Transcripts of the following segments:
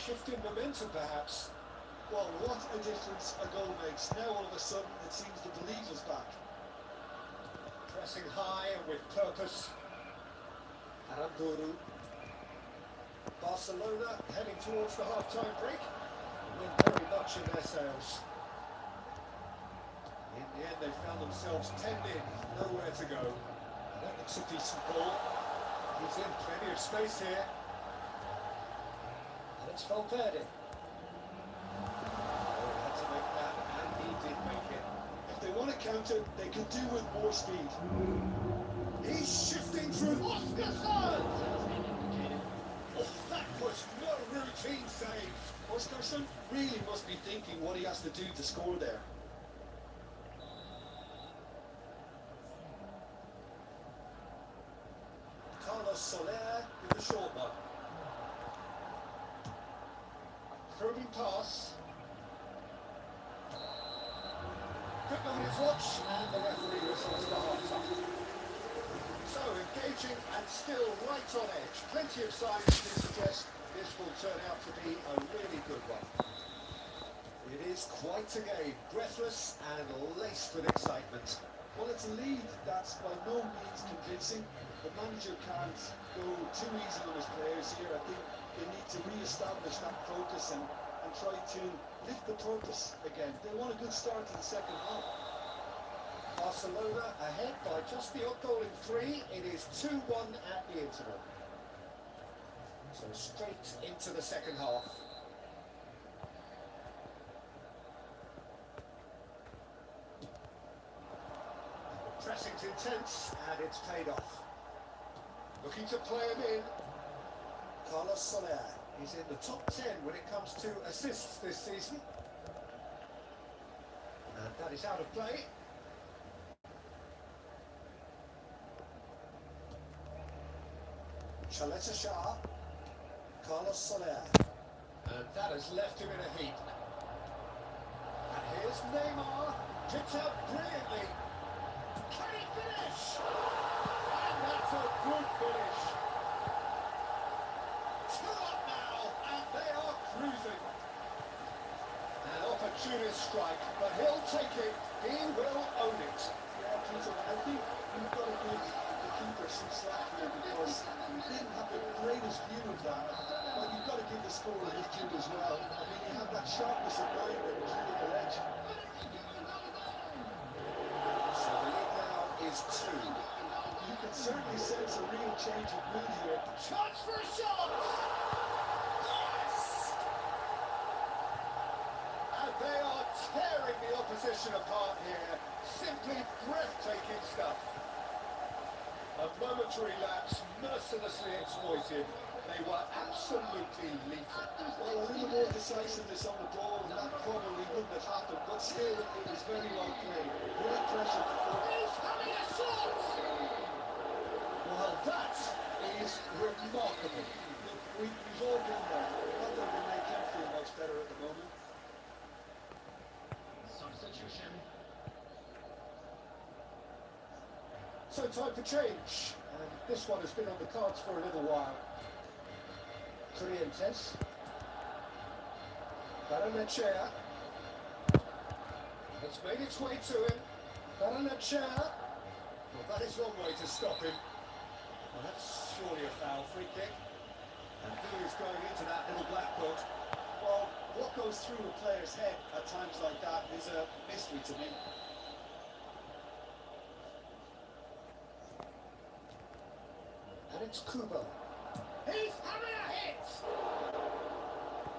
Shifting momentum, perhaps. Well, what a difference a goal makes. Now all of a sudden it seems the belief is back. Pressing high and with purpose. Aramburu. Barcelona heading towards the half-time break. Win very much in their sails. In the end, they found themselves 10 in, nowhere to go. That looks a decent ball. He's in plenty of space here. And it's Valverde. Oh, had to make that, and he did make it. If they want to counter, they could do with more speed. He's shifting through. Oscarson! Oh, that was no routine save. Oscarson really must be thinking what he has to do to score there. Soler with a short one. Curving pass. Quick look at his watch, and the referee whistles for half-time. So engaging and still right on edge. Plenty of signs to suggest this will turn out to be a really good one. It is quite a game, breathless and laced with excitement. Well, it's a lead that's by no means convincing. The manager can't go too easy on his players here. I think they need to re-establish that focus and try to lift the purpose again. They want a good start to the second half. Barcelona ahead by just the odd goal in 3. It is 2-1 at the interval. So straight into the second half. Pressing's intense and it's paid off. Looking to play him in. Carlos Soler. He's in the top 10 when it comes to assists this season. And that is out of play. Chaleta Shah. Carlos Soler. And that has left him in a heap. And here's Neymar. Picked out brilliantly. Can he finish? And that's a good finish. 2 up now, and they are cruising. An opportunist strike, but he'll take it. He will own it. Yeah, Peter, I think you've got to give the keeper some slack here because he didn't have the greatest view of that. But you've got to give the scorer his due as well. I mean, you have that sharpness of mind that was really the edge. So the lead now is 2. You can certainly sense a real change of mood here. Chance for a shot! Yes! And they are tearing the opposition apart here. Simply breathtaking stuff. A momentary lapse mercilessly exploited. They were absolutely lethal. Well, a little more decisiveness on the ball, and that probably wouldn't have happened, but still, it was very well played. Great pressure to forward. He's having a shot! Well, that is remarkable. Look, we've all been there. Not that we make him feel much better at the moment. Substitution. So time for change. And this one has been on the cards for a little while. Corrientes. Baranechea. It's made its way to him. Baranechea. Well, that is one way to stop him. Well, that's surely a foul free kick. And who is going into that little black book? Well, what goes through a player's head at times like that is a mystery to me. And it's Kubo. He's having a hit!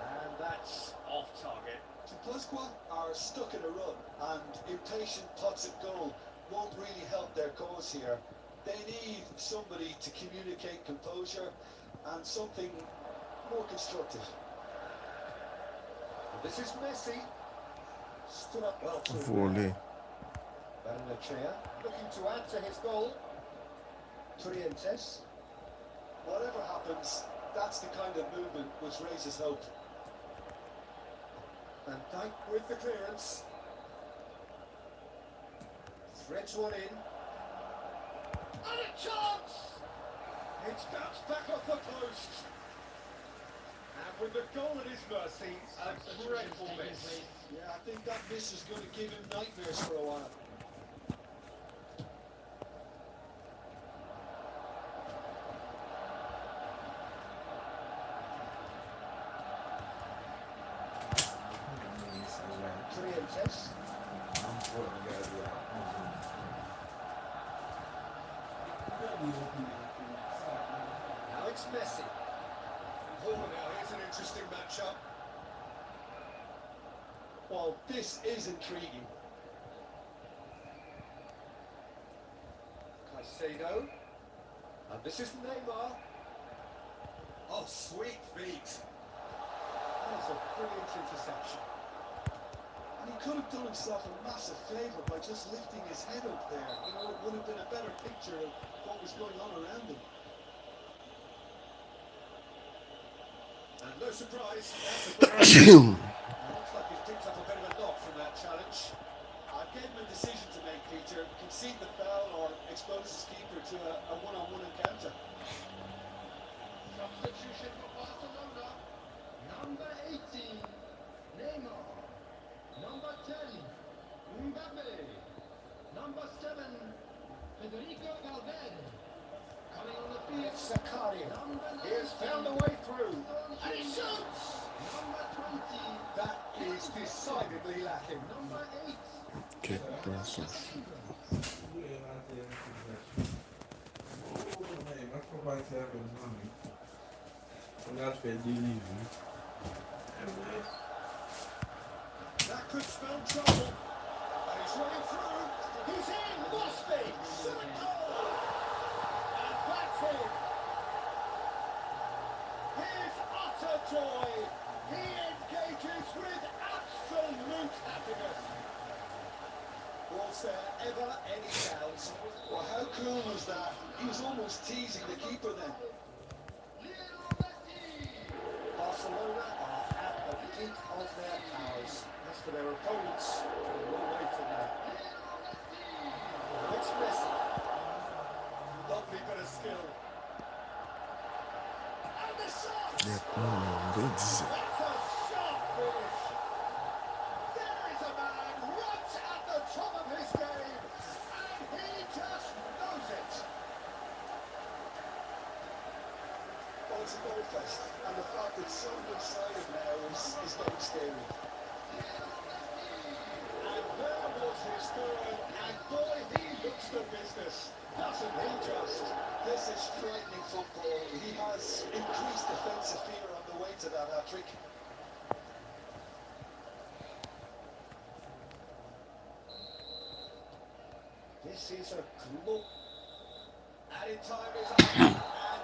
And that's off target. Tipuzqua are stuck in a run, and impatient pots at goal won't really help their cause here. They need somebody to communicate composure and something more constructive. And this is Messi. Stood up well to Volley. Baranechea looking to add to his goal. Corrientes. Whatever happens, that's the kind of movement which raises hope. Van Dijk with the clearance. Threads one in. And a chance! It's bounced back off the post. And With the goal at his mercy, a dreadful miss. Yeah, I think that miss is going to give him nightmares for a while. Trientes. Now it's Messi. Oh, now here's an interesting matchup. Well, this is intriguing. Caicedo. And this is Neymar. Oh, sweet feet. That's a brilliant interception. And he could have done himself a massive favour by just lifting his head up there. You know, it would have been a better picture of what was going on around him. And no surprise, that's a great looks like he's picked up a bit of a knock from that challenge. I gave him a decision to make, Peter. Concede the foul or expose his keeper to a one-on-one encounter. Substitution for Barcelona. Number 18, Neymar. Number 10, Mbappe. Number 7, Federico Valverde. Coming on the field, Zakaria. number 9, He has found a way through. And he shoots! number 20, That is decidedly lacking. number 8, Que passa? That could spell trouble. And he's running through. He's in! Must be! Shoot it goal! And that's it! His utter joy! He engages with absolute happiness. Was there ever any doubt? Well, how cool was that? He was almost teasing the keeper then. Lionel Messi. Barcelona are at the peak of their powers. As for their opponents, they're a long way from that. It's Messi. Lovely bit of skill. And the shot! É como vou dizer. That's a sharp finish. There is a man right at the top of his game, and he just knows it. Well, it's a goal fest, and the fact that so one-sided now is getting scary. And there was his third, and boy, he looks the business, doesn't he just? This is frightening football. He has increased defensive fear on the way to that hat-trick. This is a glory. Added time is up, and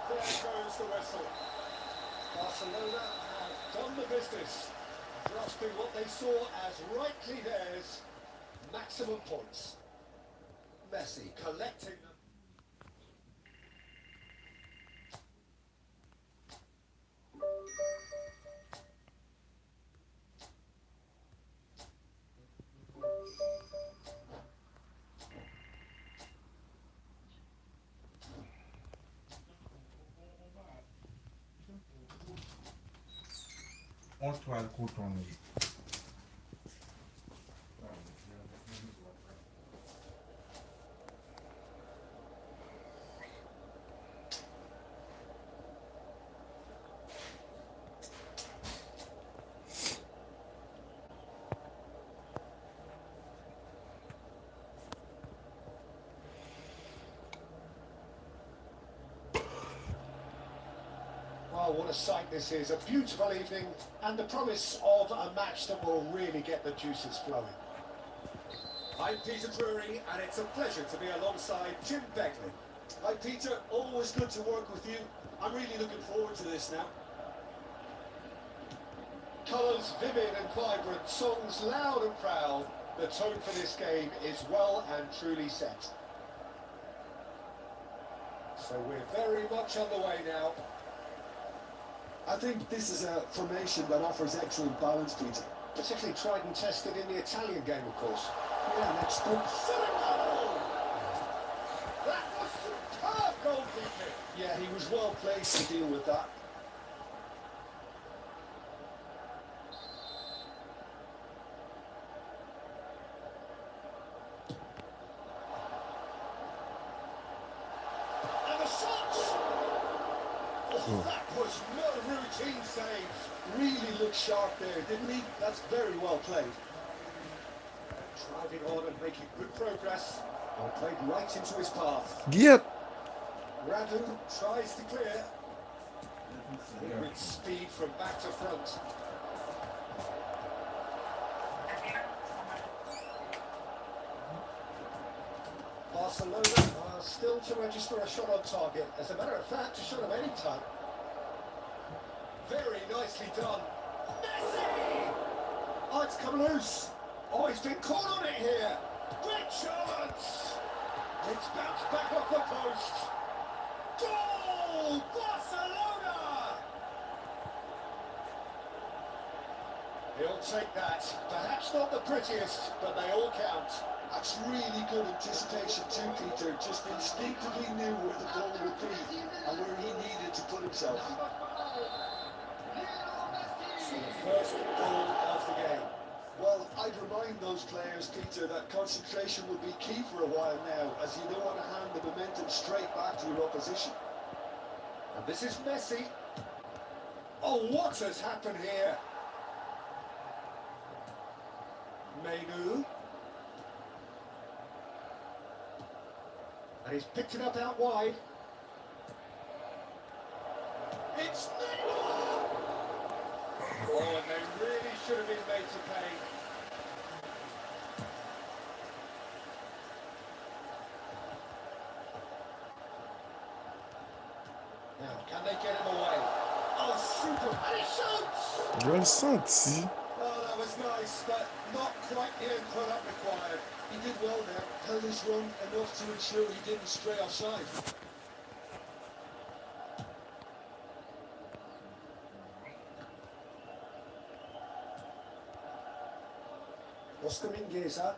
there goes the whistle. Barcelona have done the business, grasping what they saw as rightly theirs, maximum points. Messi collecting them. On se doit le cotonner. Oh, what a sight this is. A beautiful evening and the promise of a match that will really get the juices flowing. I'm Peter Drury and it's a pleasure to be alongside Jim Begley. Hi, Peter. Always good to work with you. I'm really looking forward to this now. Colours vivid and vibrant, songs loud and proud. The tone for this game is well and truly set. So we're very much on the way now. I think this is a formation that offers excellent balance, Peter. Particularly tried and tested in the Italian game, of course. Yeah, let's go. Goal! That was superb goalkeeping. Yeah, he was well placed to deal with that. routine saves. Really looked sharp there, didn't he? That's very well played. Driving on and making good progress. Well played right into his path. Get. Radu tries to clear. With speed from back to front. Barcelona are still to register a shot on target. As a matter of fact, a shot of any type. Very nicely done. Messi! Oh, it's come loose. Oh, he's been caught on it here. Great chance! It's bounced back off the post. Goal! Barcelona! He'll take that. Perhaps not the prettiest, but they all count. That's really good anticipation too, Peter. Just instinctively knew where the ball would be and where he needed to put himself. So the first goal of the game. Well, I'd remind those players, Peter, that concentration will be key for a while now, as you don't want to hand the momentum straight back to your opposition. And this is Messi. Oh, what has happened here? Menu. And he's picked it up out wide. It's Neymar! Oh, and they really should have been made to pay. Now, can they get him away? Oh, super! And he shoots! Well senti. Oh, that was nice, but not quite the end product required. He did well there, held his run enough to ensure he didn't stray offside. Oscar Mingueza.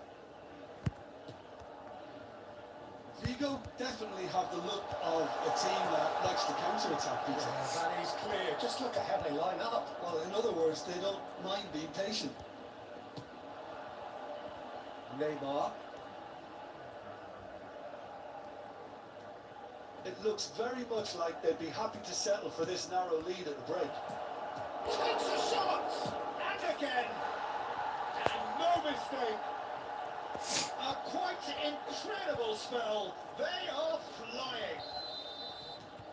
Vigo definitely have the look of a team that likes to counter-attack, Peter. That is clear. Just look at how they line up. Well, in other words, they don't mind being patient. Neymar. It looks very much like they'd be happy to settle for this narrow lead at the break. Takes a shot! And again! And no mistake! A quite incredible spell. They are flying.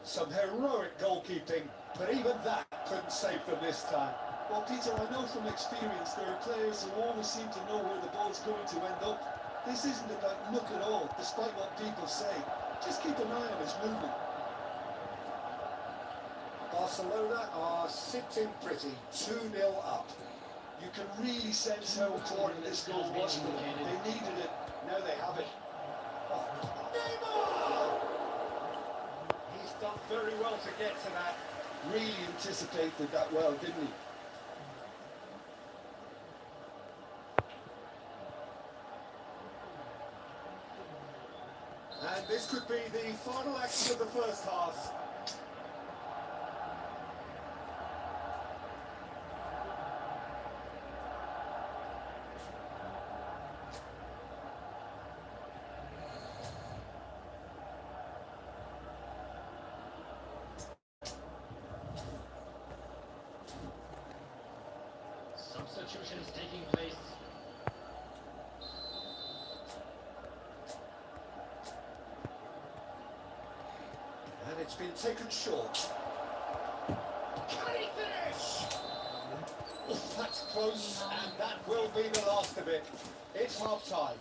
Some heroic goalkeeping, but even that couldn't save them this time. Well, Peter, I know from experience there are players who always seem to know where the ball's going to end up. This isn't about luck at all, despite what people say. Just keep an eye on his movement. Barcelona are sitting pretty, 2-0 up. You can really sense how important this goal was for them. They needed it, now they have it. Oh, Neymar! He's done very well to get to that. Really anticipated that well, didn't he? And this could be the final action of the first half. Substitutions taking place. And it's been taken short. Can he finish? Oh, that's close, and that will be the last of it. It's half-time.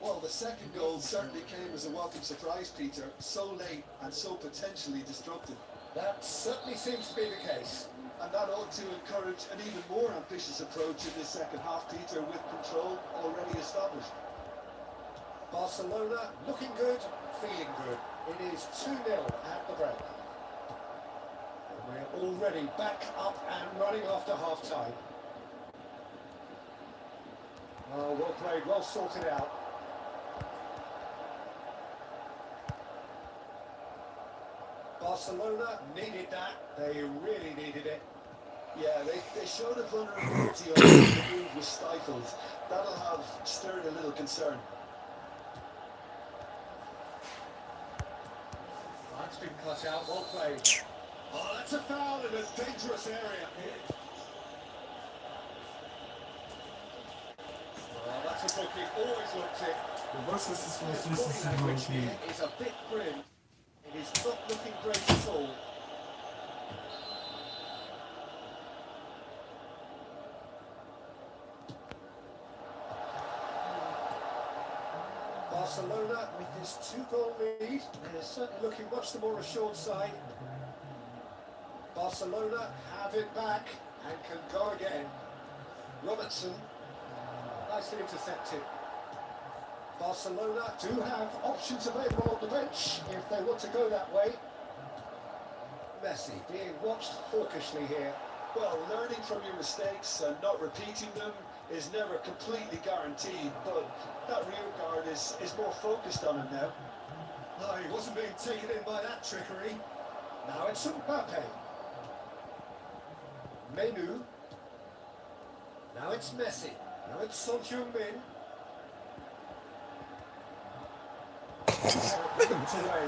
Well, the second goal certainly came as a welcome surprise, Peter. So late and so potentially destructive. That certainly seems to be the case. And that ought to encourage an even more ambitious approach in this second half, Peter, with control already established. Barcelona looking good, feeling good. It is 2-0 at the break. And we're already back up and running after half-time. Oh, well played, well sorted out. Barcelona needed that. They really needed it. Yeah, they showed a vulnerability on the move was stifled. That'll have stirred a little concern. That's been cut out, well played. Oh, that's a foul in a dangerous area. Oh, that's a booking. Always looked it. Eu gosto dessas His soluções body desse language jogo here aqui. is a bit grim. It is not looking great at all. Barcelona with this 2-goal lead, they're certainly looking much the more assured side. Barcelona have it back and can go again. Robertson, nicely intercepted. Barcelona do have options available on the bench if they want to go that way. Messi being watched hawkishly here. Well, learning from your mistakes and not repeating them is never completely guaranteed, but that rear guard is more focused on him now. No, he wasn't being taken in by that trickery. Now it's Mbappe. Menu. Now it's Messi. Now it's Son Heung-min. Whipped away.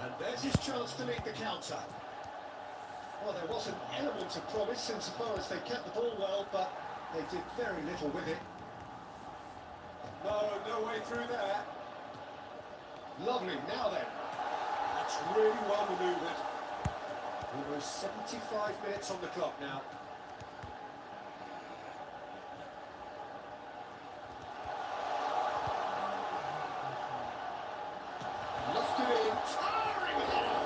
And there's his chance to lead the counter. Well, there was an element of promise insofar as they kept the ball well, but they did very little with it. No way through there. Lovely, now then. That's really well manoeuvred. Almost 75 minutes on the clock now. Lofted in, towering header.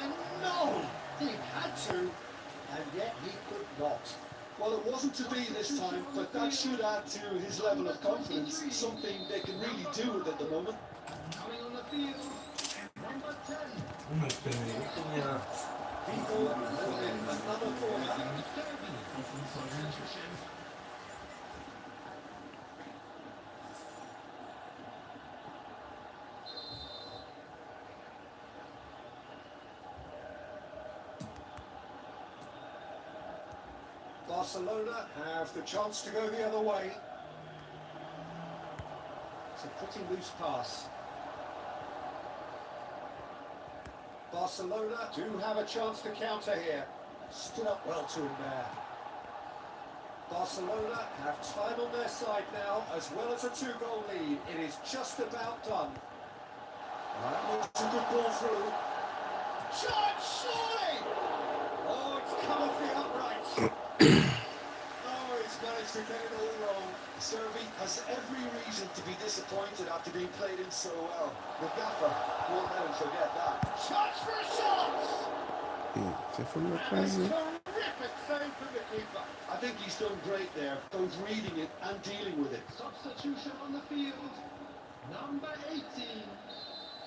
And no, he had to, and yet he could not. Well, it wasn't to be this time, but that should add to his level of confidence, something they can really do with at the moment. Coming on the field, number 10. Uma experiência. People will in another corner. Derby of concentration. Barcelona have the chance to go the other way. It's a pretty loose pass. Barcelona do have a chance to counter here. Stood up well to him there. Barcelona have time on their side now, as well as a 2-goal lead. It is just about done. That's a good ball through. Shot, surely! Oh, it's come off the uprights. Oh, he's managed to get it all wrong. Servi has every reason to be disappointed after being played in so well. The gaffer won't let him forget that. Chance for a shot! Eita, foi uma And a coisa. terrific save from the keeper. I think he's done great there, both reading it and dealing with it. Substitution on the field, number 18.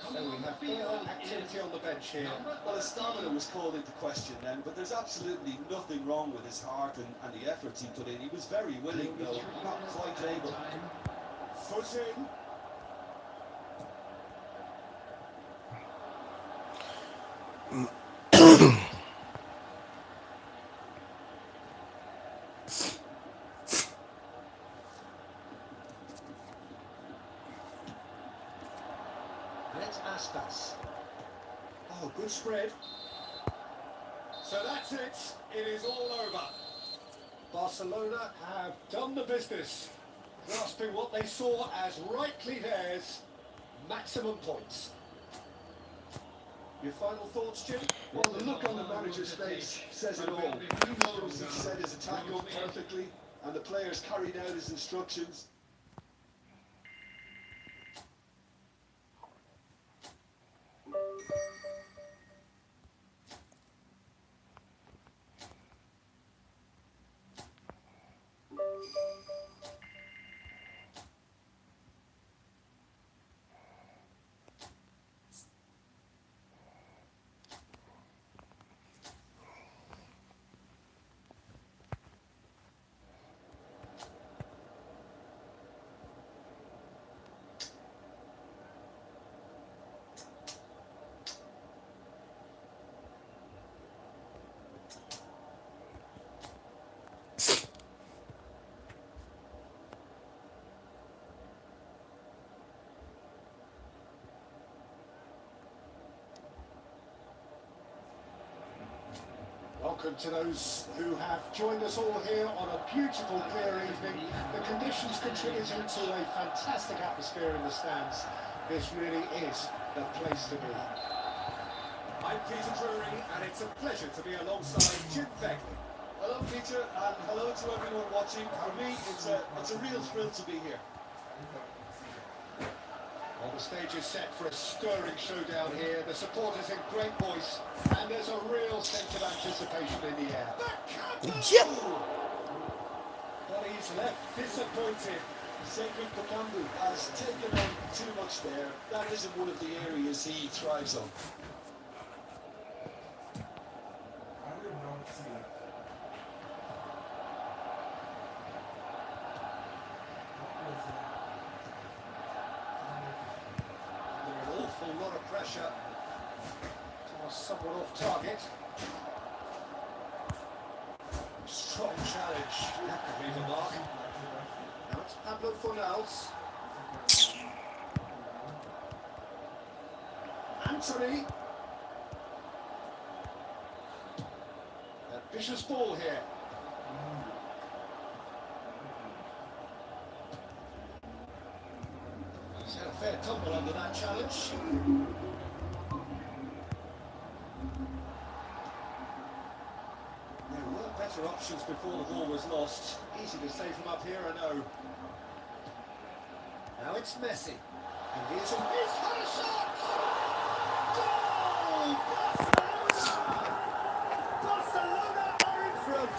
So Coming we on have the field further activity on the bench here. Well, his stamina was called into question then, but there's absolutely nothing wrong with his heart and the efforts he put in. He was very willing, though, not quite able. Foot in. Let's Aspas. Oh, good spread. So that's it. It is all over. Barcelona have done the business, grasping what they saw as rightly theirs, maximum points. Your final thoughts, Jim? Well, the look on the manager's face says it all. He knows he set his attack up perfectly, and the players carried out his instructions. welcome to those who have joined us all here on a beautiful, clear evening. The conditions contributing to a fantastic atmosphere in the stands. This really is the place to be. I'm Peter Drury, and it's a pleasure to be alongside Jim Beckley. Hello, Peter, and hello to everyone watching. For me, it's a real thrill to be here. Well, the stage is set for a stirring showdown here. The supporters in great voice, and there's a real sense of anticipation in the air. Yep. But he's left disappointed. Cedric Bakambu has taken on too much there. That isn't one of the areas he thrives on. An awful lot of pressure. Toss someone off target. Strong challenge. That could leave a mark. Now it's Pablo Fornals. Anthony. A vicious ball here. He's had a fair tumble under that challenge. There were better options before the ball was lost. Easy to save from up here, I know. Now it's Messi. And he's had a shot! Goal! Barcelona! Barcelona are in front!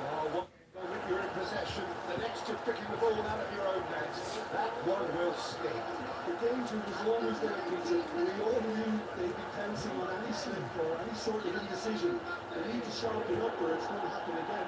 Oh, what moment you're in possession, the next you're picking the ball out of your own net. That one will stick. The danger was always there, Peter. We all knew they'd be pouncing on any slip or any sort of indecision. They need to sharpen up or it's going to happen again.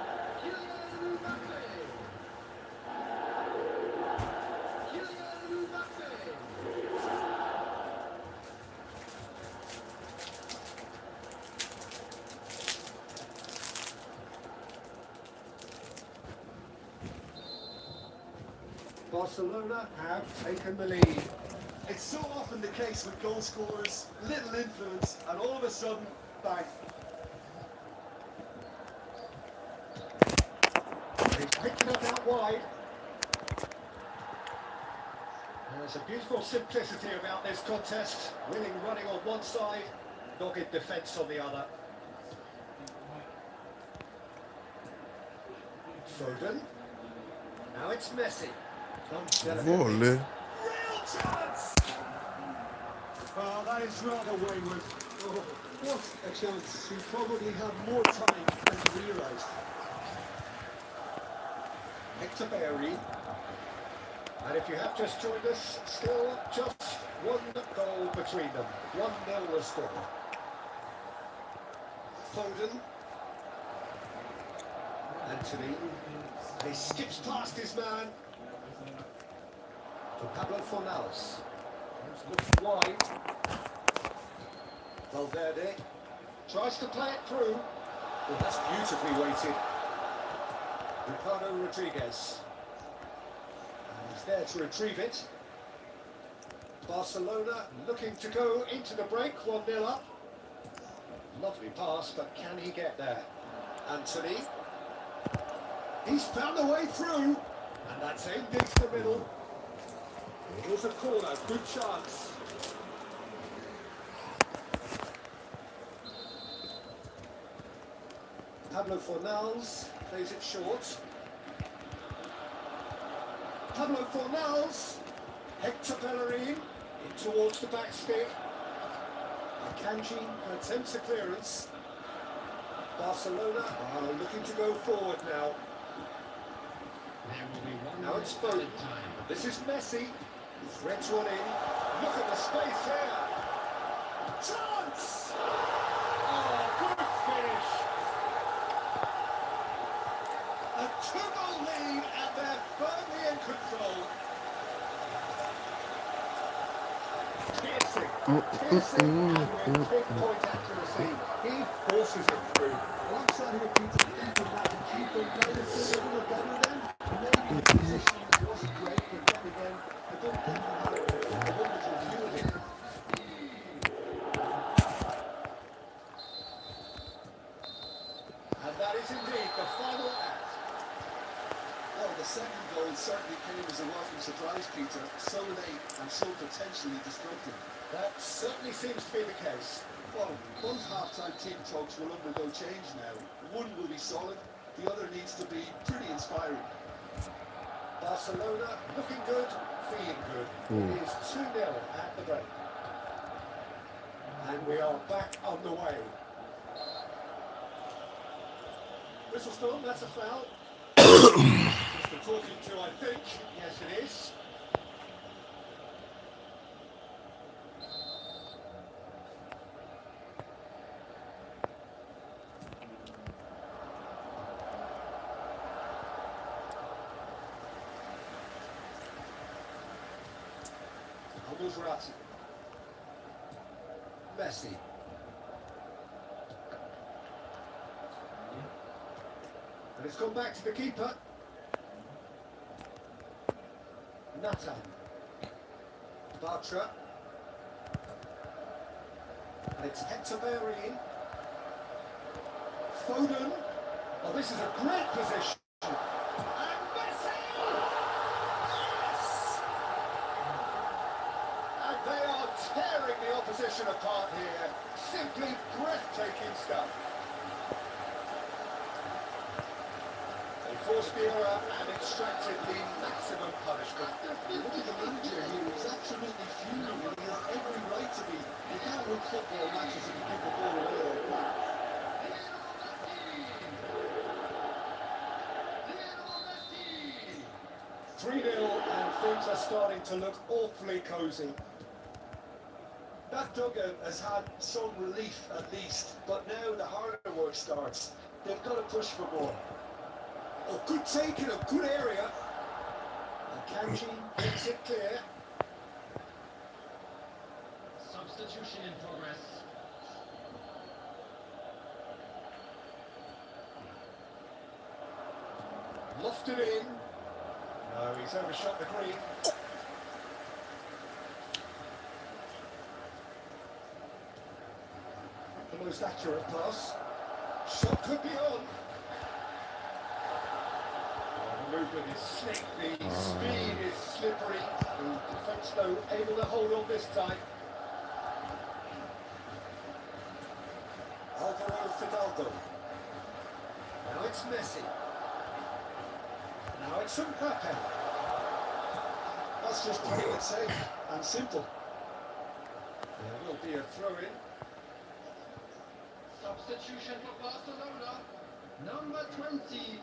Barcelona have taken the lead. It's so often the case with goal scorers, little influence, and all of a sudden, bang. He's picked it up out wide. There's a beautiful simplicity about this contest. Winning running on one side, dogged defence on the other. Foden. Now it's Messi. Vole. Real chance! Well, that is rather wayward. Oh, what a chance. He probably had more time than he realised. Hector Berry. And if you have just joined us, still just one goal between them. 1-0 the score. Foden. Anthony. And he skips past his man. To Pablo Fornals. Looks wide. Valverde tries to play it through. Well, that's beautifully weighted. Ricardo Rodriguez. And he's there to retrieve it. Barcelona looking to go into the break, 1-0 up. Lovely pass, but can he get there? Anthony. He's found a way through. And that's aimed into the middle. Here's a corner, good chance. Pablo Fornals plays it short. Pablo Fornals, Hector Bellerin in towards the back stick. Akanji attempts a clearance. Barcelona are looking to go forward now. There will be one Now it's more Foden. added time. This is Messi. Threads one in. Look at the space here. Chance! Oh, good finish. A 2-goal lead and they're firmly in control. Piercing and with pinpoint accuracy. He forces it through. Alongside here, Peter, thinking that the keeper might have been a little better then. Maybe the position wasn't great, but then again, I don't think he had a wonderful view of it. Peter, so late and so potentially destructive. That certainly seems to be the case. Well, both half-time team talks will undergo change now. One will be solid, the other needs to be pretty inspiring. Barcelona looking good, feeling good. It is 2-0 at the break. And we are back on the way. Whistle storm, that's a foul. It's the talking to, I think. Yes, it is. Almost Messi. And it's gone back to the keeper. Nathan. Bartra. And it's Hector Bellerin. Foden. Oh, this is a great position. And Messi! Yes! And they are tearing the opposition apart here. Simply breathtaking stuff. They forced the error and extracted the maximum punishment. Look at the manager here, he's absolutely fuming and he has every right to be. You can't win football matches if you give the ball away like that. 3-0 and things are starting to look awfully cosy. That dugout has had some relief at least, but now the harder work starts. They've got to push for more. Oh, good take in a good area. And Kanji makes it clear. Substitution in progress. Lofted in. No, he's overshot the green. The most accurate pass. Shot could be on. The movement is slick, the speed is slippery. The defence, though, able to hold on this time. Alvaro Fidalgo. Now it's Messi. Now it's Mbappe. That's just playing it safe and simple. There will be a throw-in. Substitution for Barcelona. Number 20,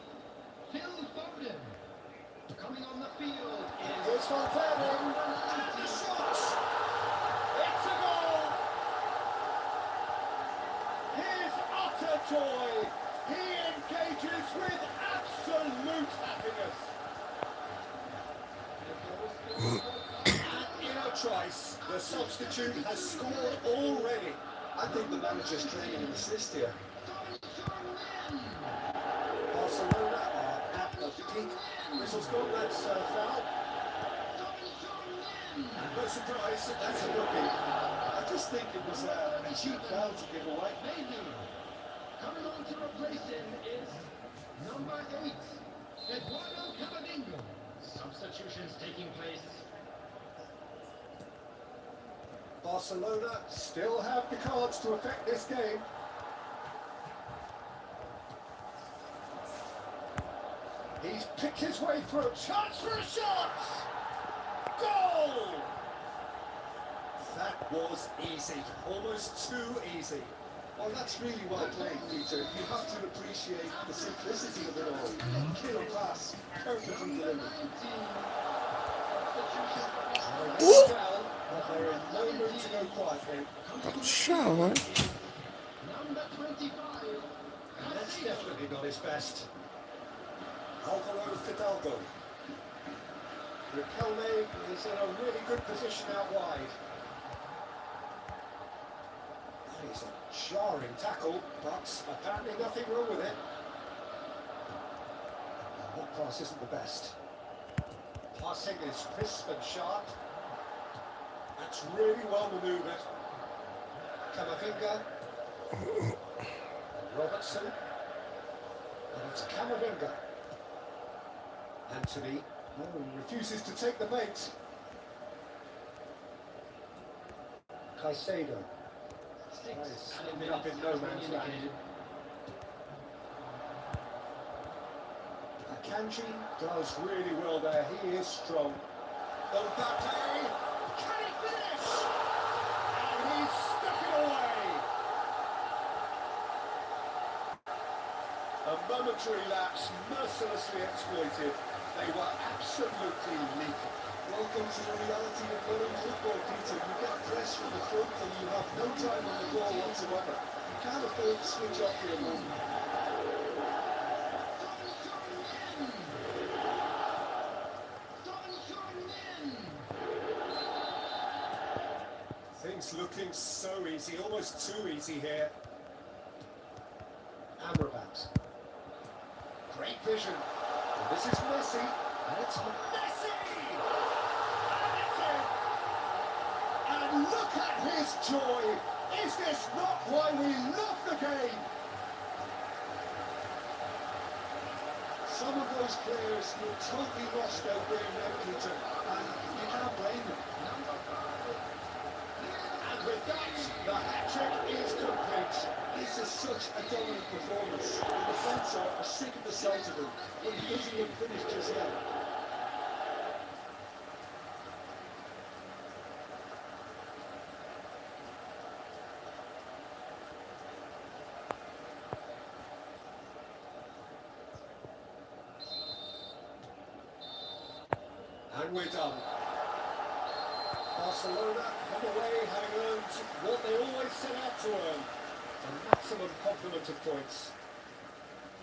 Phil Foden. Coming on the field is Here's Valverde. And the shot. It's a goal. His utter joy. He engages with absolute happiness. And in a trice, the substitute has scored already. I think the manager's training an assist here. Barcelona are at the peak. Whistle's gone, that's foul. And no surprise, that's a booking. I just think it was a cheap foul to give away. coming on to replace him is number 8, Eduardo Camavinga. Substitutions taking place. Barcelona still have the cards to affect this game. He's picked his way through. Chance for a shot! Goal! That was easy. Almost too easy. Well, that's really well played, Peter. You have to appreciate the simplicity of it all. Killer pass, perfectly delivered. They're down, but they're in no mood to go quietly. Shower. Number 25. And that's definitely not his best. Alvaro Fidalgo. Riquelme is in a really good position out wide. That is a jarring tackle, but apparently nothing wrong with it. That pass isn't the best. Passing is crisp and sharp. That's really well manoeuvred. Camavinga. Robertson. And it's Camavinga. Anthony refuses to take the bait. Caicedo. Six Nice. added Ended up minutes in no has been man's land. indicated. Akanji does really well there. He is strong. Mbappe, can he finish? And he's stuck it away. A momentary lapse, mercilessly exploited. They were absolutely lethal. Welcome to the reality of modern football, Peter. You get pressed from the front and you have no time on the ball whatsoever. You can't afford to switch off for a moment. Things looking so easy, almost too easy here. Amrabat. Great vision. And this is Messi. And it's Messi! And it's in! And look at his joy! Is this not why we love the game? Some of those players were totally lost out there now, Peter, and you can't blame them. And with that, the hat-trick is complete. This is such a dominant performance. The defence are sick of the sight of him, but he doesn't look finished just yet. And we're done. Barcelona come away having earned what they always set out to earn. A maximum complement of points.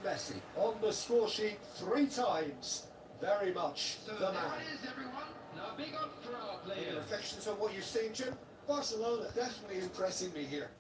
Messi on the score sheet 3 times. Very much So the there man. it is, everyone. Now big up for our Any players. reflections on what you've seen, Jim? Barcelona definitely impressing me here.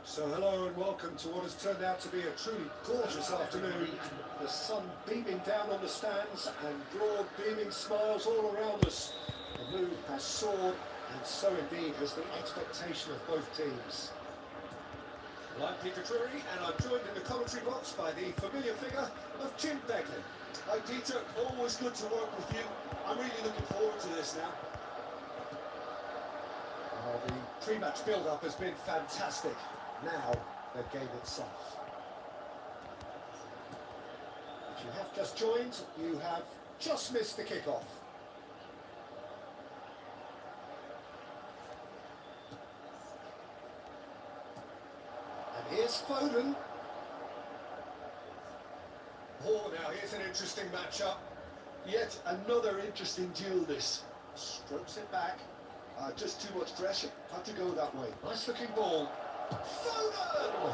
So hello and welcome to what has turned out to be a truly gorgeous afternoon. The sun beaming down on the stands and broad beaming smiles all around us. The mood has soared, and so indeed has the expectation of both teams. Well, I'm Peter Drury, and I'm joined in the commentary box by the familiar figure of Jim Begley. Hi Peter, always good to work with you. I'm really looking forward to this now. Well, the pre-match build-up has been fantastic. Now, the game itself. If you have just joined, you have just missed the kickoff. And here's Foden. Oh, now here's an interesting matchup. Yet another interesting duel this. Strokes it back. Just too much pressure. Had to go that way. Nice looking ball. Foden!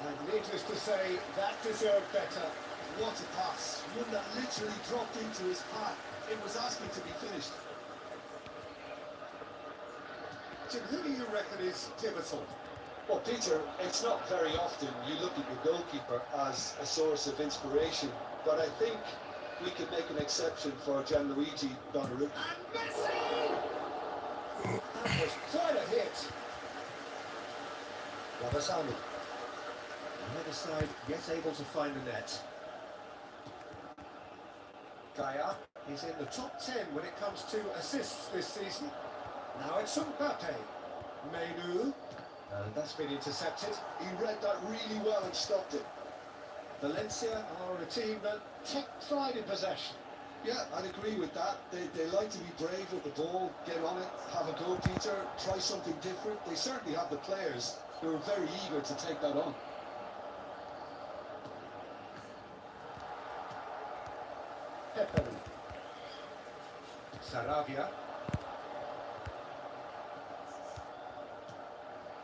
And needless to say, that deserved better. What a pass. One that literally dropped into his path. It was asking to be finished. Jim, who do you reckon is pivotal? Well, Peter, it's not very often you look at your goalkeeper as a source of inspiration, but I think we could make an exception for Gianluigi Donnarumma. And Messi! That was quite a hit. Lavasani. On the other side, yet able to find the net. Gaia is in the top 10 when it comes to assists this season. Now it's Mbappe. Menu. And that's been intercepted. He read that really well and stopped it. Valencia are a team that take pride in possession. Yeah, I'd agree with that. They like to be brave with the ball, get on it, have a go, Peter, try something different. They certainly have the players who are very eager to take that on. Pepe. Sarabia.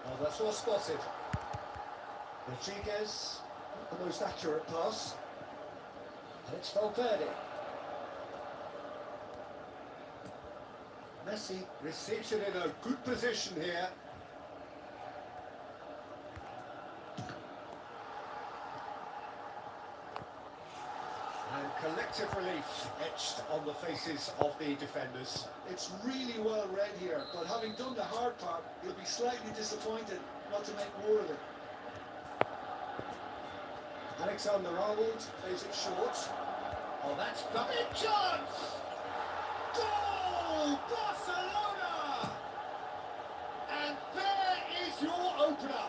Oh, that's well spotted. Rodriguez, not the most accurate pass. And it's Valverde. Messi receives it in a good position here. And collective relief etched on the faces of the defenders. It's really well read here, but having done the hard part, you'll be slightly disappointed not to make more of it. Alexander-Arnold plays it short. Oh, that's the big chance! Goal! Barcelona! And there is your opener.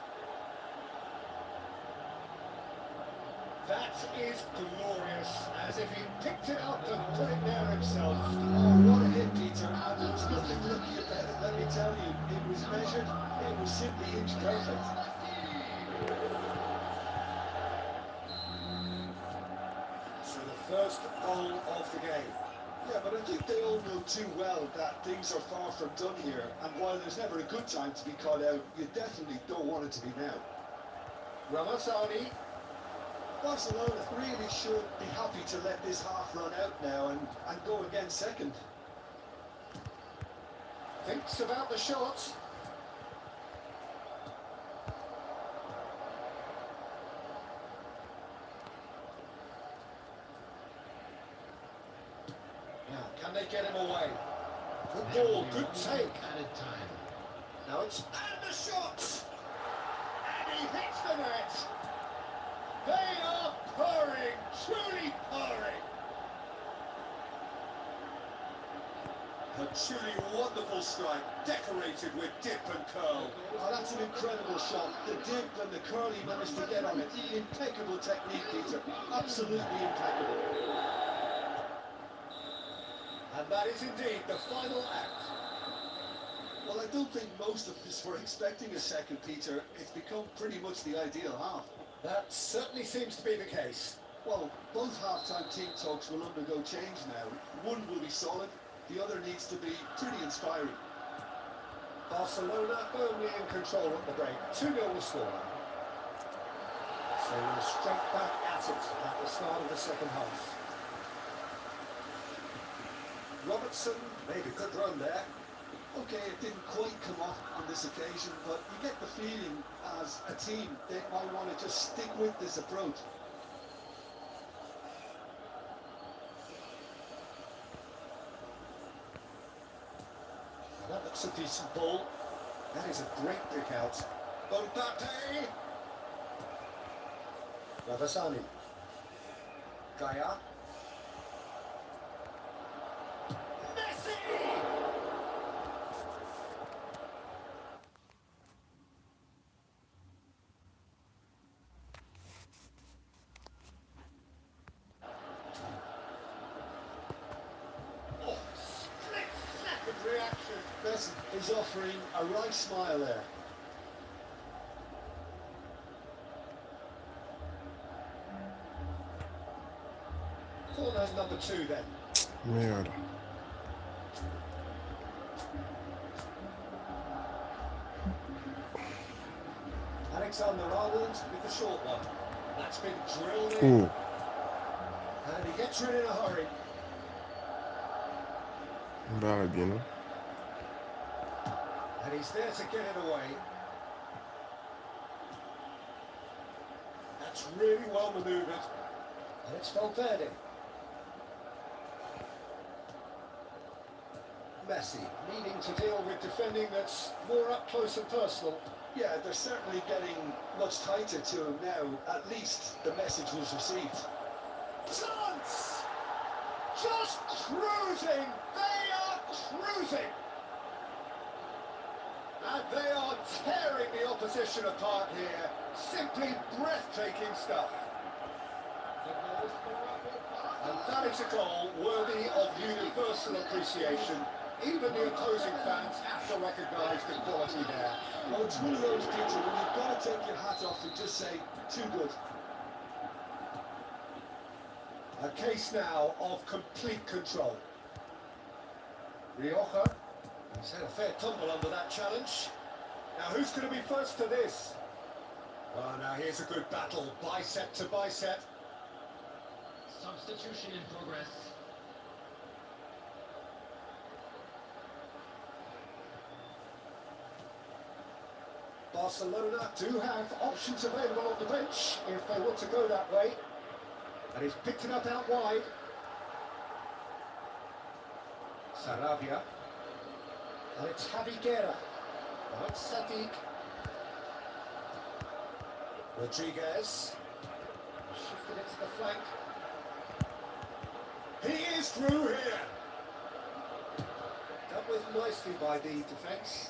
That is glorious, as if he picked it up and put it there himself. Oh, what a hit, Peter. And there was nothing lucky about it, let me tell you. It was measured, it was simply inch perfect. So the first goal of the game. Yeah, but I think they all know too well that things are far from done here. And while there's never a good time to be caught out, you definitely don't want it to be now. Ramazani. Barcelona really should be happy to let this half run out now and go again second. Thinks about the shot. Now, can they get him away? Good ball, good take. Added time. Now it's and the shot, and he hits the net. They are purring, truly purring. A truly wonderful strike, decorated with dip and curl. Oh, that's an incredible shot. The dip and the curl he managed to get on it. Impeccable technique, Peter. Absolutely impeccable. And that is indeed the final act. Well, I don't think most of us were expecting a second, Peter. It's become pretty much the ideal half. That certainly seems to be the case. Well, both half-time team talks will undergo change now. One will be solid, the other needs to be pretty inspiring. Barcelona firmly in control at the break. 2-0 the score. So we're straight back at it at the start of the second half. Robertson made a good run there. Okay, it didn't quite come off on this occasion, but you get the feeling as a team they might want to just stick with this approach. That looks a decent ball. That is a great pick out. Mbappe! Ravasani. Gaia. Messi! Oh, split-second reaction. Messi is offering a right smile there. Corner number 2 then. Merda. Alexander-Arnold with the short one. That's been drilled in. Ooh. And he gets rid in a hurry. Bravo, you know. And he's there to get it away. That's really well manoeuvred. And it's Valverde. Messi needing to deal with defending that's more up close and personal. Yeah, they're certainly getting much tighter to him now. At least the message was received. Chance! Just cruising! They are cruising! And they are tearing the opposition apart here. Simply breathtaking stuff. And that is a goal worthy of universal appreciation. Even the opposing fans have to recognise the quality there. Well, it's one of those, Peter, when you've got to take your hat off and just say, too good. A case now of complete control. Rioja, he's had a fair tumble under that challenge. Now who's going to be first to this? Oh, now here's a good battle, bicep to bicep. Substitution in progress. Barcelona do have options available on the bench if they want to go that way. And he's picked it up out wide. Sarabia. And it's Javi Guerra. Now it's Sadiq. Rodriguez. Shifted it to the flank. He is through here. Dealt with nicely by the defence.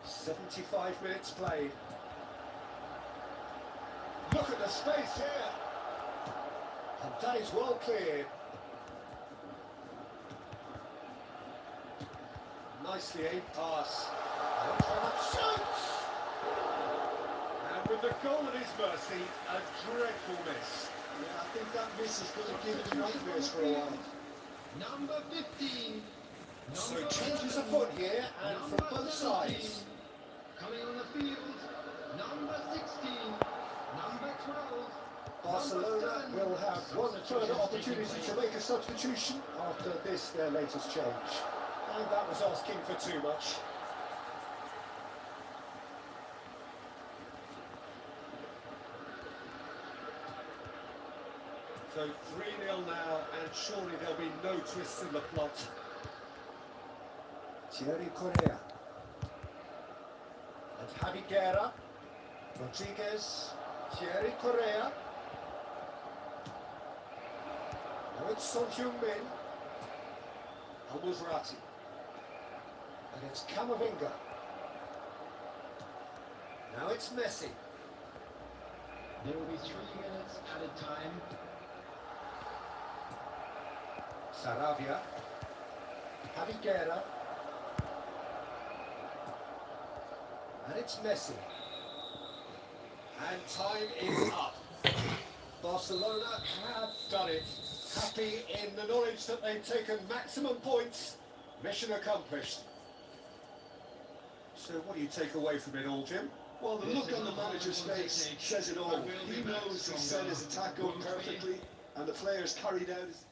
75 minutes played. Look at the space here. And that is well cleared. Nicely aimed pass. Shoots! And with the goal at his mercy, a dreadful miss. Yeah, I think that miss is going to give him nightmares for a while. Number 15. So changes afoot here, and from both sides. Coming on the field, number 16, number 12. Barcelona will have one further opportunity to make a substitution after this, their latest change. And that was asking for too much. So 3-0 now, and surely there'll be no twists in the plot. Thierry Correa. And Javi Guerra. Rodriguez. Thierry Correa. Now it's Son Heung-min. And Musrati. And it's Camavinga. Now it's Messi. There will be 3 minutes added time. Sarabia. Javi Guerra. And it's Messi. And time is up. Barcelona have done it. Happy in the knowledge that they've taken maximum points. Mission accomplished. So what do you take away from it all, Jim? Well, the look on the manager's face says it all. He knows he set his attack up perfectly, and the players carried out his...